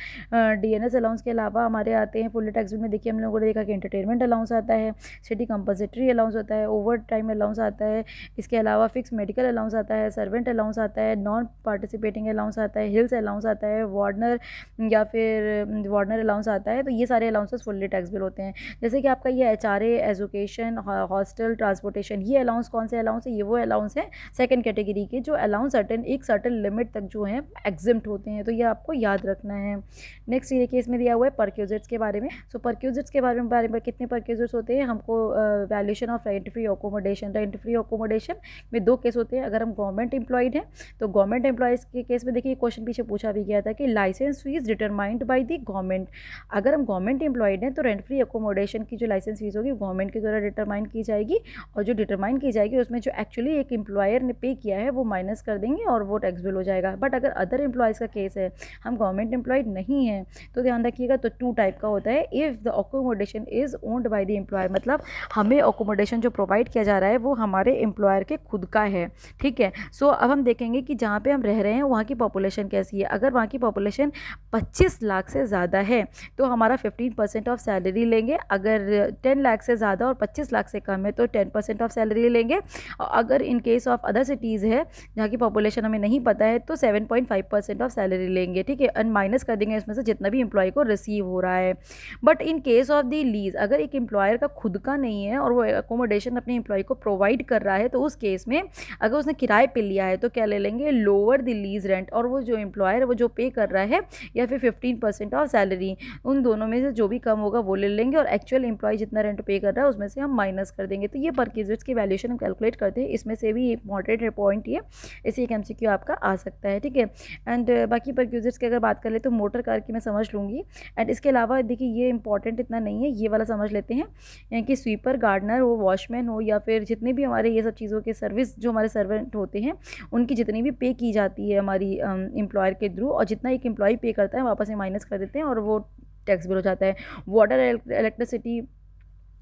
डियरनेस अलाउंस के अलावा हमारे आते हैं फुल्ली टैक्सेबल में, देखिए हम लोगों ने देखा कि एंटरटेनमेंट अलाउंस आता है, सिटी कंपनसेटरी अलाउंस होता है, ओवर टाइम अलाउंस आता है, इसके अलावा फिक्स मेडिकल अलाउंस आता है, सर्वेंट अलाउंस आता है, नॉन पार्टिसिपेटिंग अलाउंस आता है, हिल्स अलाउंस आता है, वार्डनर या फिर वार्डनर अलाउंस आता है। तो ये सारे अलाउंसेस फुल्ली टैक्सेबल होते हैं। जैसे कि आपका ये एचआरए, एजुकेशन, हॉस्टल, ट्रांसपोर्टेशन, ये अलाउंस कौन से अलाउंस है, ये वो अलाउंस है सेकंड कैटेगरी के जो अलाउंस एक सर्टेन लिमिट तक जो है एग्जिम्ट होते हैं। तो ये आपको याद रखना है। नेक्स्ट ये देखिए इसमें दिया हुआ है परक्यूजिट्स के बारे में। सो परक्यूजिट्स के बारे में कितने परक्यूजिट्स होते हैं, हमको valuation of rent free accommodation. Rent free accommodation में 2 केस होते हैं। अगर हम गवर्नमेंट एम्प्लॉयड हैं तो गवर्नमेंट एम्प्लॉयज़ के केस में देखिए क्वेश्चन पीछे पूछा भी गया था कि license fees determined by the government. अगर हम गवर्नमेंट एम्प्लॉयड हैं तो रेंट फ्री अकोमोडेशन की जो लाइसेंस फीस होगी गवर्नमेंट के द्वारा डिटरमाइन की जाएगी, और जो डिटरमाइन की जाएगी उसमें जो एक्चुअली एक एम्प्लॉयर ने पे किया है वो माइनस कर देंगे और वो टैक्सेबल हो जाएगा। बट अगर अदर एम्प्लॉयज़ का केस है, हम गवर्नमेंट एम्प्लॉयड नहीं हैं, तो ध्यान रखिएगा तो 2 टाइप का होता है। If the accommodation is owned by the employer, मतलब हमें अकोमोडेशन जो प्रोवाइड किया जा रहा है वो हमारे एम्प्लॉयर के खुद का है, ठीक है। सो अब हम देखेंगे कि जहाँ पे हम रह रहे हैं वहाँ की पॉपुलेशन कैसी है। अगर वहाँ की पॉपुलेशन 25 लाख से ज़्यादा है तो हमारा 15% ऑफ सैलरी लेंगे। अगर 10 लाख से ज़्यादा और 25 लाख से कम है तो 10% ऑफ सैलरी लेंगे। अगर इन केस ऑफ अदर सिटीज़ है जहाँ की पॉपुलेशन हमें नहीं पता है तो 7.5% ऑफ सैलरी लेंगे, ठीक है, एंड माइनस कर देंगे इसमें से जितना भी एम्प्लॉय को रिसीव हो रहा है। But in case of the lease, अगर एक एम्प्लॉयर का खुद का नहीं है और वो अकोमोडेशन अपने एम्प्लॉय को प्रोवाइड कर रहा है, तो उस केस में अगर उसने किराए पे लिया है तो क्या ले लेंगे, लोअर द लीज रेंट, और वो जो एम्प्लॉयर है वो जो पे कर रहा है या फिर 15% ऑफ सैलरी, उन दोनों में से जो भी कम होगा वो ले लेंगे और एक्चुअल एम्प्लॉय जितना रेंट पे कर रहा है उसमें से हम माइनस कर देंगे। तो ये परक्यूजिट्स की वैल्यूएशन हम कैलकुलेट करते हैं। इसमें से भी इंपॉर्टेंट पॉइंट ये, इसे एक एमसीक्यू आपका आ सकता है, ठीक है। एंड बाकी परक्यूजिट्स की अगर बात कर ले तो मोटर कार की मैं समझ लूँगी। एंड इसके अलावा देखिए ये इंपॉर्टेंट इतना नहीं है, ये वाला समझ लेते हैं कि स्वीपर, गार्डनर हो, वॉचमैन हो या फिर जितने भी हमारे ये सब चीज़ों के सर्विस जो हमारे सर्वेंट होते हैं उनकी जितनी भी पे की जाती है हमारी एम्प्लॉयर के थ्रू, और जितना एक एम्प्लॉय पे करता है वापस में माइनस कर देते हैं और वो टैक्सेबल हो जाता है। Water, electricity,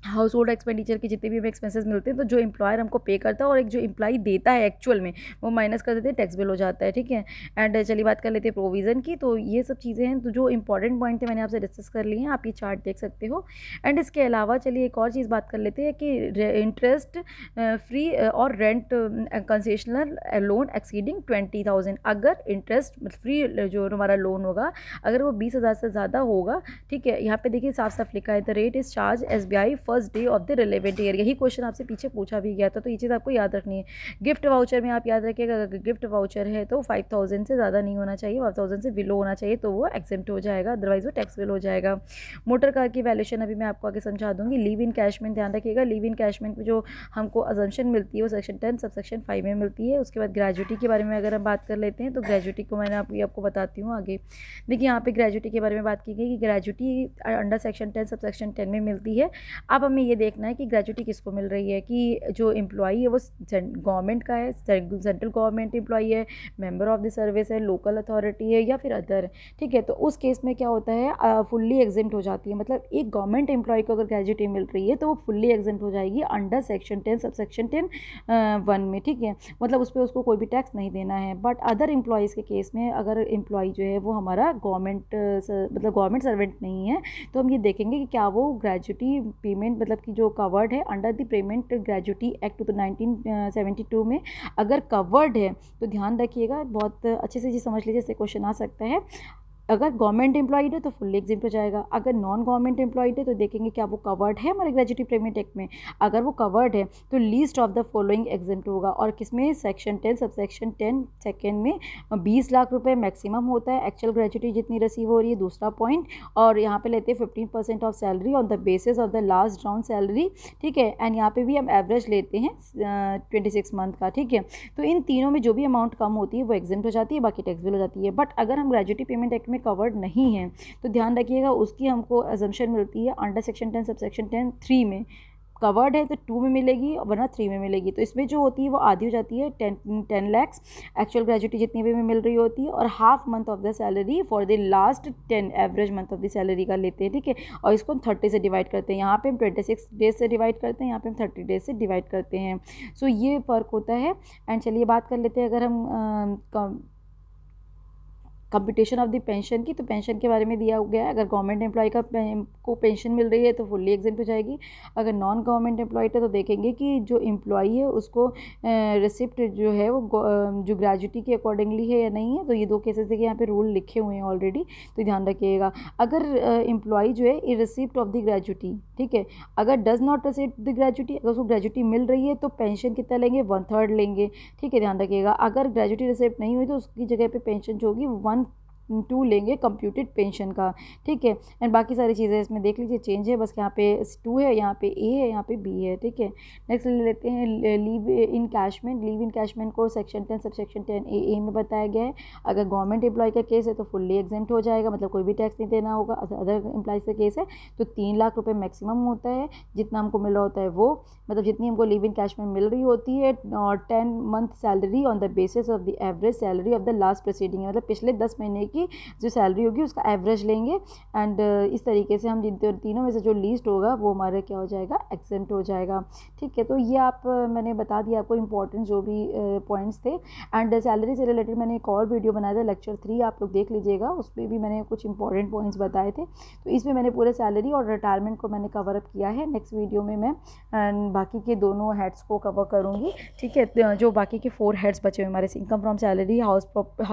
house hold expenditure के जितने भी हमें एक्सपेंसेस मिलते हैं, तो जो एम्प्लॉयर हमको पे करता है और एक जो एम्प्लॉई देता है एक्चुअल में, वो माइनस कर देते हैं, टैक्स बिल हो जाता है, ठीक है। एंड चलिए बात कर लेते हैं प्रोविज़न की। तो ये सब चीज़ें हैं, तो जो इंपॉर्टेंट पॉइंट थे मैंने आपसे डिस्कस कर लिए हैं, आप ये चार्ट देख सकते हो। एंड इसके अलावा चलिए एक और चीज़ बात कर लेते हैं कि इंटरेस्ट फ्री और रेंट कंसेशनल लोन एक्सीडिंग 20,000, अगर इंटरेस्ट फ्री जो हमारा लोन होगा अगर वो 20,000 से ज़्यादा होगा, ठीक है। यहाँ पे देखिए साफ साफ लिखा है, the rate is charge SBI first day of the relevant year. यही क्वेश्चन आपसे पीछे पूछा भी गया था, तो ये चीज़ आपको याद रखनी है। गिफ्ट वाउचर में आप याद रखिएगा, अगर गिफ्ट वाउचर है तो 5,000 से ज़्यादा नहीं होना चाहिए, 5,000 से बिलो होना चाहिए, तो वो एग्जेम्प्ट हो जाएगा, अदरवाइज वो टैक्स बिल हो जाएगा। मोटर कार की वैल्यूशन अभी मैं आपको आगे समझा दूंगी। लीव इन कैशमेंट ध्यान रखिएगा, लीव इन कैशमेंट में जो हमको अजम्पशन मिलती है वो सेक्शन 10 सब सेक्शन 5 में मिलती है। उसके बाद ग्रेजुटी के बारे में अगर हम बात कर लेते हैं, तो ग्रेजुटी को मैंने आपको बताती हूँ आगे। देखिए यहाँ पे ग्रेजुटी के बारे में बात की गई कि gratuity under section 10 sub section 10 में मिलती है। अब हमें ये देखना है कि ग्रेजुटी किसको मिल रही है, कि जो एम्प्लॉई है वो गवर्नमेंट का है, सेंट्रल गवर्नमेंट एम्प्लॉई है, मेंबर ऑफ द सर्विस है, लोकल अथॉरिटी है, या फिर अदर है, ठीक है। तो उस केस में क्या होता है, फुल्ली एग्जेम्प्ट हो जाती है। मतलब एक गवर्नमेंट एम्प्लॉय को अगर ग्रेजुटी मिल रही है तो वो फुल्ली एग्जेम्प्ट हो जाएगी अंडर सेक्शन 10 सब सेक्शन 10(1) में, ठीक है। मतलब उस पर उसको कोई भी टैक्स नहीं देना है। बट अदर एम्प्लॉयज़ के केस में अगर एम्प्लॉय जो है वो हमारा मतलब गवर्नमेंट सर्वेंट नहीं है, तो हम ये देखेंगे कि क्या वो ग्रेजुटी पेमेंट मतलब कि जो कवर्ड है under the payment gratuity act 1972 में अगर कवर्ड है। तो ध्यान रखिएगा, बहुत अच्छे से जी समझ लीजिए, इससे क्वेश्चन आ सकता है। अगर गवर्नमेंट एम्प्लॉयड है तो फुल्ली एग्जिम्प्ट हो जाएगा, अगर नॉन गवर्नमेंट एम्प्लॉयड है तो देखेंगे क्या वो कवर्ड है हमारे ग्रेजुटी पेमेंट एक्ट में। अगर वो कवर्ड है तो least of the following exempt होगा, और किसमें, सेक्शन 10 सब सेक्शन 10 सेकेंड में 20 लाख रुपए मैक्सिमम होता है एक्चुअल ग्रेजुटी जितनी रिसीव हो रही है, दूसरा पॉइंट। और यहाँ पे लेते हैं 15% of salary on the basis of the last round salary, ठीक है। एंड यहाँ पे भी हम एवरेज लेते हैं 26 मंथ का, ठीक है। तो इन तीनों में जो भी अमाउंट कम होती है वो एग्जिम्प्ट हो जाती है, बाकी टैक्स बिल हो जाती है। बट अगर हम ग्रेजुटी पेमेंट एक्ट में कवर्ड नहीं है तो ध्यान रखिएगा उसकी हमको अजम्पशन मिलती है अंडर सेक्शन 10 सब सेक्शन 10(3) में। कवर्ड है तो 2 में मिलेगी वरना 3 में मिलेगी, तो इसमें जो होती है वो आधी हो जाती है 10 lakhs एक्चुअल ग्रेजुटी जितनी भी में मिल रही होती है, और half month of the salary for the last 10 average month of the salary का लेते हैं, ठीक है। और इसको हम 30 से डिवाइड करते हैं, यहाँ पे हम 26 डेज से डिवाइड करते हैं, यहाँ पे हम 30 डेज से डिवाइड करते हैं। सो ये फ़र्क होता है। एंड चलिए बात कर लेते हैं अगर हम कंप्यूटेशन ऑफ द पेंशन की, तो पेंशन के बारे में दिया गया है। अगर गवर्नमेंट एम्प्लॉय को पेंशन मिल रही है तो फुल्ली एग्जिम्प्ट हो जाएगी। अगर नॉन गवर्नमेंट एम्प्लॉय है तो देखेंगे कि जो एम्प्लॉई है उसको रिसिप्ट जो है वो जो ग्रेजुटी के अकॉर्डिंगली है या नहीं है। तो ये दो केसेस देखिए यहाँ पे रूल लिखे हुए हैं ऑलरेडी, तो ध्यान रखिएगा। अगर एम्प्लॉय जो है रिसिप्ट ऑफ द ग्रेजुटी, ठीक है, अगर does not receipt the gratuity, अगर उसको ग्रेजुटी मिल रही है तो पेंशन कितना लेंगे, 1/3 लेंगे, ठीक है, ध्यान रखिएगा। अगर ग्रेजुटी रिसिप्ट नहीं हुई तो उसकी जगह पे पेंशन जो होगी 1/2 लेंगे कंप्यूटेड पेंशन का, ठीक है। एंड बाकी सारी चीज़ें इसमें देख लीजिए चेंज है, बस यहाँ पे 2 है, यहाँ पे ए है, यहाँ पे बी है, ठीक है। नेक्स्ट ले लेते हैं लीव इन कैशमेंट। लीव इन कैशमेंट को सेक्शन 10 सब सेक्शन 10(a) में बताया गया है। अगर गवर्नमेंट एम्प्लॉय का केस है तो फुल्ली एग्जेम्प्ट हो जाएगा, मतलब कोई भी टैक्स नहीं देना होगा। अदर एम्प्लॉयज़ का केस है तो 3 लाख रुपये मैक्सिमम होता है जितना हमको मिल रहा होता है वो, मतलब जितनी हमको लीव इन कैशमेंट मिल रही होती है, और 10 month salary on the basis of the average salary of the last proceeding, मतलब पिछले 10 महीने की जो सैलरी होगी उसका एवरेज लेंगे। एंड इस तरीके से हम जिन तीनों में से जो लीस्ट होगा वो हमारा क्या हो जाएगा, एग्जेम्प्ट हो जाएगा, ठीक है। तो ये मैंने बता दिया आपको इंपॉर्टेंट जो भी पॉइंट्स थे। एंड सैलरी से रिलेटेड मैंने एक और वीडियो बनाया था, लेक्चर 3, आप लोग देख लीजिएगा, उसमें भी मैंने कुछ इंपॉर्टेंट पॉइंट्स बताए थे। तो इसमें मैंने पूरे सैलरी और रिटायरमेंट को मैंने कवर अप किया है। नेक्स्ट वीडियो में मैं बाकी के दोनों हेड्स को कवर करूँगी, ठीक है। जो बाकी के 4 हेड्स बचे हुए हमारे, इनकम फ्रॉम सैलरी,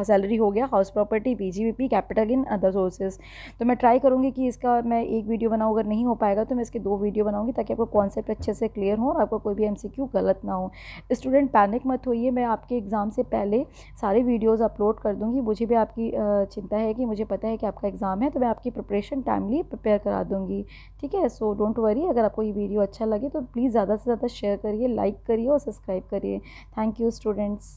सैलरी हो गया, house property, PGBP, capital in, other sources. तो मैं ट्राई करूँगी कि इसका मैं एक वीडियो बनाऊँ, अगर नहीं हो पाएगा तो मैं इसके 2 वीडियो बनाऊँगी ताकि आपको कॉन्सेप्ट अच्छे से क्लियर हो और आपको कोई भी MCQ गलत ना हो। स्टूडेंट पैनिक मत होइए, मैं आपके एग्ज़ाम से पहले सारे वीडियोज़ अपलोड कर दूँगी। मुझे भी आपकी चिंता है कि मुझे पता है कि आपका एग्ज़ाम है, तो मैं आपकी प्रिपरेशन टाइमली प्रिपेयर करा दूँगी, ठीक है। सो डोंट वरी, अगर आपको ये वीडियो अच्छा लगे तो प्लीज़ ज़्यादा से ज़्यादा शेयर करिए, लाइक करिए और सब्सक्राइब करिए। Thank you students.